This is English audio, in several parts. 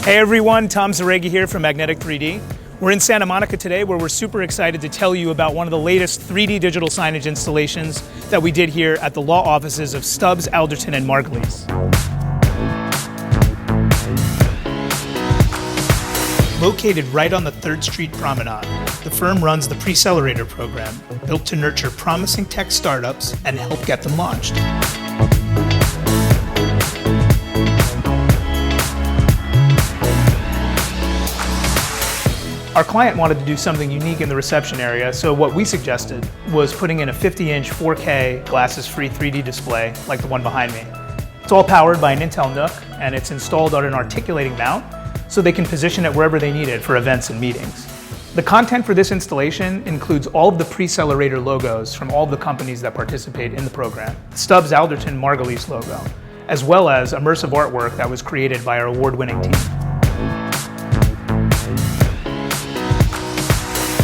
Hey everyone, Tom Zaregi here from Magnetic 3D. We're in Santa Monica today where we're super excited to tell you about one of the latest 3D digital signage installations that we did here at the law offices of Stubbs, Alderton, and Margulies. Located right on the 3rd Street Promenade, the firm runs the Precelerator program, built to nurture promising tech startups and help get them launched. Our client wanted to do something unique in the reception area, so what we suggested was putting in a 50-inch 4K glasses-free 3D display like the one behind me. It's all powered by an Intel NUC, and it's installed on an articulating mount so they can position it wherever they need it for events and meetings. The content for this installation includes all of the Precelerator logos from all of the companies that participate in the program, Stubbs, Alderton, Margulies logo, as well as immersive artwork that was created by our award-winning team.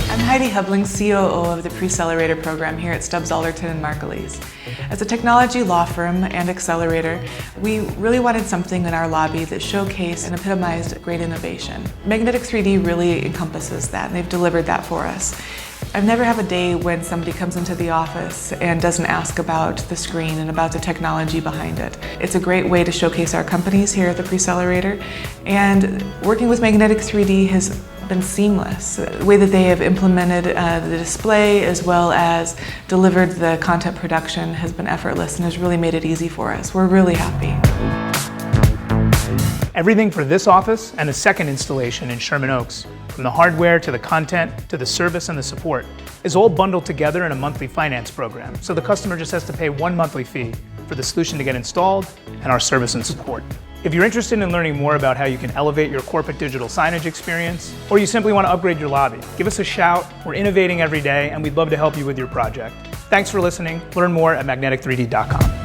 I'm Heidi Hubling, COO of the Precelerator program here at Stubbs, Alderton, and Margulies. As a technology law firm and accelerator, we really wanted something in our lobby that showcased and epitomized great innovation. Magnetic 3D really encompasses that, and they've delivered that for us. I've never had a day when somebody comes into the office and doesn't ask about the screen and about the technology behind it. It's a great way to showcase our companies here at the Precelerator, and working with Magnetic 3D has been seamless. The way that they have implemented the display as well as delivered the content production has been effortless and has really made it easy for us. We're really happy. Everything for this office and a second installation in Sherman Oaks, from the hardware to the content to the service and the support, is all bundled together in a monthly finance program. So the customer just has to pay one monthly fee for the solution to get installed and our service and support. If you're interested in learning more about how you can elevate your corporate digital signage experience, or you simply want to upgrade your lobby, give us a shout. We're innovating every day and we'd love to help you with your project. Thanks for listening. Learn more at magnetic3d.com.